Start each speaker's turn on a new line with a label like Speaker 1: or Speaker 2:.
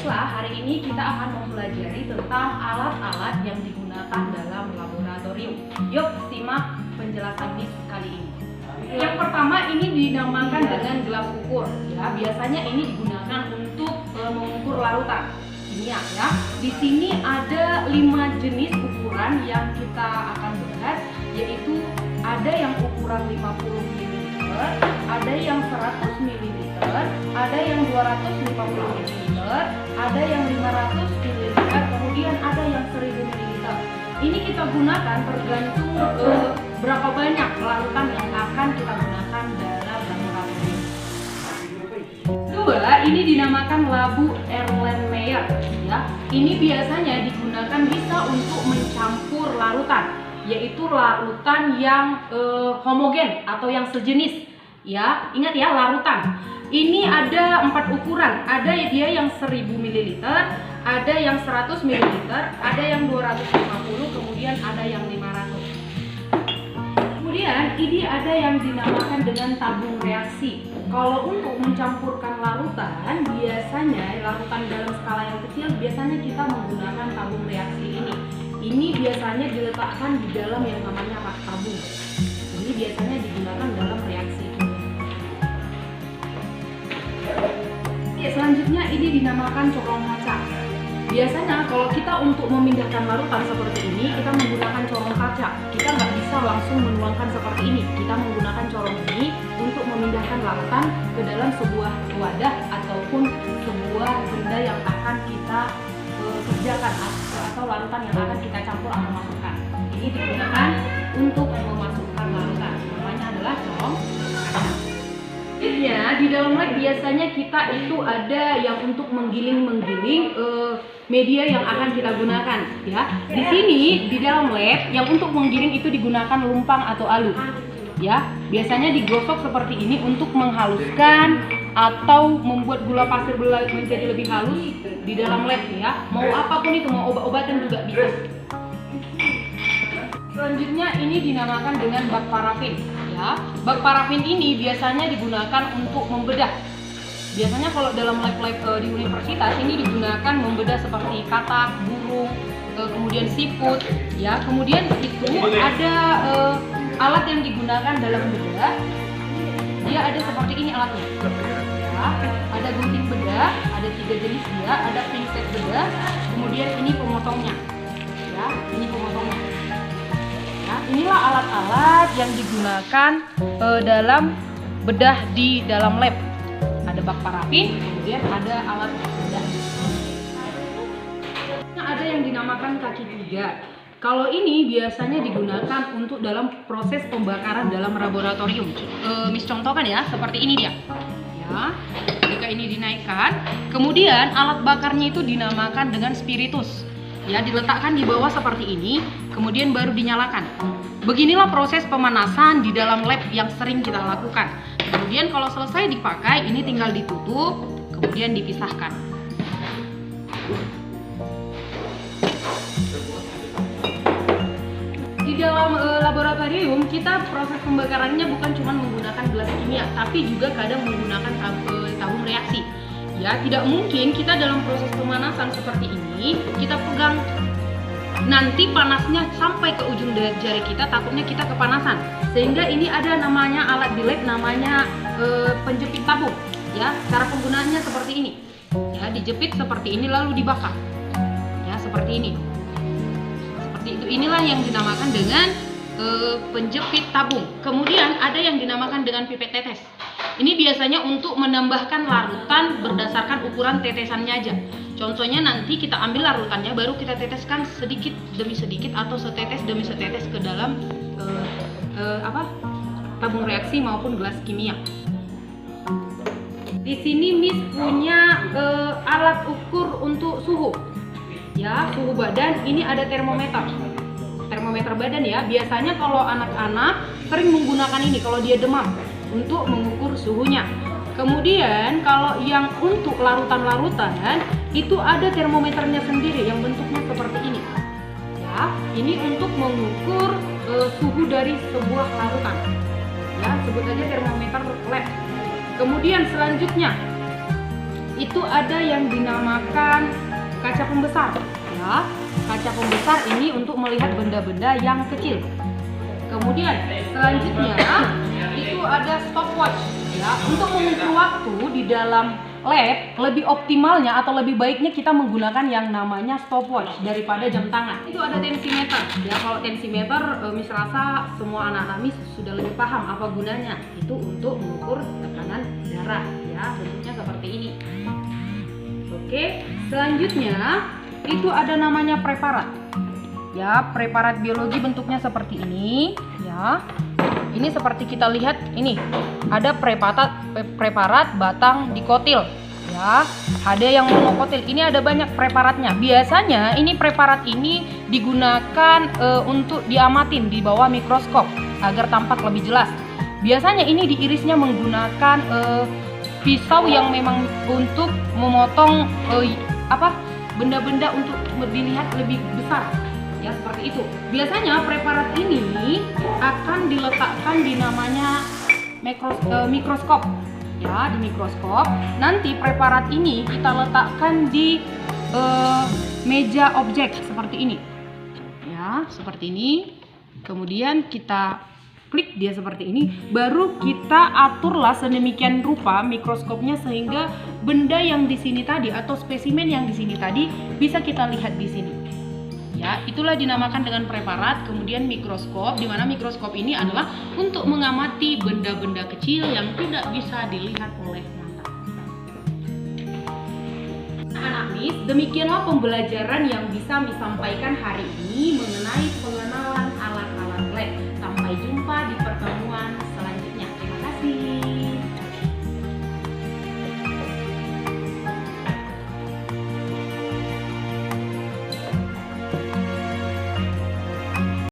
Speaker 1: Baiklah, hari ini kita akan mempelajari tentang alat-alat yang digunakan dalam laboratorium. Yuk, simak penjelasan Miss kali ini. Yang pertama ini dinamakan dengan gelas ukur. Ya, biasanya ini digunakan untuk mengukur larutan kimia. Ya, di sini ada 5 jenis ukuran yang kita akan bahas, yaitu ada yang ukuran 50 ml, ada yang 100 ml, ada yang 250 ml, ada yang 500 ml, kemudian ada yang 1000 ml. Ini kita gunakan tergantung berapa banyak larutan yang akan kita gunakan dalam laboratorium. Kedua, ini dinamakan labu Erlenmeyer. Ya, ini biasanya digunakan bisa untuk mencampur larutan, yaitu larutan yang homogen atau yang sejenis. Ya, ingat ya, larutan. Ini ada 4 ukuran. Ada dia yang 1000 ml, ada yang 100 ml, ada yang 250, kemudian ada yang 500. Kemudian ini ada yang dinamakan dengan tabung reaksi. Kalau untuk mencampurkan larutan, biasanya larutan dalam skala yang kecil biasanya kita menggunakan tabung reaksi ini. Ini biasanya diletakkan di dalam yang namanya rak tabung. Ini biasanya digunakan dalam reaksi. Selanjutnya ini dinamakan corong kaca. Biasanya kalau kita untuk memindahkan larutan seperti ini, kita menggunakan corong kaca. Kita nggak bisa langsung menuangkan seperti ini. Kita menggunakan corong ini untuk memindahkan larutan ke dalam sebuah wadah ataupun sebuah benda yang akan kita kerjakan atau larutan yang akan kita campur atau masukkan. Ini digunakan untuk memasukkan larutan. Namanya adalah corong kaca. Ya, di dalam lab biasanya kita itu ada yang untuk menggiling media yang akan kita gunakan, ya. Di sini di dalam lab yang untuk menggiling itu digunakan lumpang atau alu. Ya, biasanya digosok seperti ini untuk menghaluskan atau membuat gula pasir menjadi lebih halus di dalam lab, ya. Mau apapun itu, mau obat-obatan juga bisa. Selanjutnya ini dinamakan dengan bak parafin. Ya, bak parafin ini biasanya digunakan untuk membedah. Biasanya kalau dalam lab-lab di universitas ini digunakan membedah seperti katak, burung, kemudian siput. Ya, kemudian itu ada alat yang digunakan dalam bedah. Dia ada seperti ini alatnya. Ya, ada gunting bedah, ada 3 jenis dia, ada pinset bedah, kemudian ini pemotongnya. Ya, ini pemotongnya. Inilah alat-alat yang digunakan dalam bedah di dalam lab. Ada bak parafin, kemudian ada alat bedah. Ada yang dinamakan kaki 3. Kalau ini biasanya digunakan untuk dalam proses pembakaran dalam laboratorium. Miss contohkan ya, seperti ini dia. Ya, jika ini dinaikkan, kemudian alat bakarnya itu dinamakan dengan spiritus. Ya, diletakkan di bawah seperti ini, kemudian baru dinyalakan. Beginilah proses pemanasan di dalam lab yang sering kita lakukan. Kemudian kalau selesai dipakai, ini tinggal ditutup, kemudian dipisahkan. Di dalam laboratorium, kita proses pembakarannya bukan cuma menggunakan gelas kimia, tapi juga kadang menggunakan tabung reaksi. Ya, tidak mungkin kita dalam proses pemanasan seperti ini kita pegang, nanti panasnya sampai ke ujung jari kita, takutnya kita kepanasan. Sehingga ini ada namanya alat di lab namanya penjepit tabung. Ya, cara penggunaannya seperti ini. Ya, dijepit seperti ini lalu dibakar. Ya, seperti ini. Seperti itu. Inilah yang dinamakan dengan penjepit tabung. Kemudian ada yang dinamakan dengan pipet tetes. Ini biasanya untuk menambahkan larutan berdasarkan ukuran tetesannya aja. Contohnya nanti kita ambil larutannya, baru kita teteskan sedikit demi sedikit atau setetes demi setetes ke dalam tabung reaksi maupun gelas kimia. Di sini Miss punya alat ukur untuk suhu. Ya, suhu badan. Ini ada termometer badan ya. Biasanya kalau anak-anak sering menggunakan ini kalau dia demam untuk mengukur suhunya. Kemudian kalau yang untuk larutan-larutan itu ada termometernya sendiri yang bentuknya seperti ini. Ya, ini untuk mengukur suhu dari sebuah larutan. Ya, sebut aja termometer lab. Kemudian selanjutnya itu ada yang dinamakan kaca pembesar. Ya, kaca pembesar ini untuk melihat benda-benda yang kecil. Kemudian selanjutnya itu ada stopwatch. Ya, untuk mengukur waktu di dalam lab lebih optimalnya atau lebih baiknya kita menggunakan yang namanya stopwatch daripada jam tangan. Itu ada tensimeter. Ya, kalau tensimeter rasa semua anak anatomi sudah lebih paham apa gunanya. Itu untuk mengukur tekanan darah. Ya, bentuknya seperti ini. Oke, selanjutnya itu ada namanya preparat. Ya, preparat biologi bentuknya seperti ini. Ya, ini seperti kita lihat ini ada preparat batang dikotil. Ya, ada yang monokotil. Ini ada banyak preparatnya. Biasanya ini preparat ini digunakan untuk diamatin di bawah mikroskop agar tampak lebih jelas. Biasanya ini diirisnya menggunakan pisau yang memang untuk memotong benda-benda untuk dilihat lebih besar. Ya, seperti itu. Biasanya preparat ini akan diletakkan di namanya mikroskop. Ya, di mikroskop. Nanti preparat ini kita letakkan di meja objek seperti ini. Ya, seperti ini. Kemudian kita klik dia seperti ini, baru kita aturlah sedemikian rupa mikroskopnya sehingga benda yang di sini tadi atau spesimen yang di sini tadi bisa kita lihat di sini. Ya, itulah dinamakan dengan preparat. Kemudian mikroskop, di mana mikroskop ini adalah untuk mengamati benda-benda kecil yang tidak bisa dilihat oleh mata. Anak Miss, demikianlah pembelajaran yang bisa disampaikan hari ini mengenai pengenalan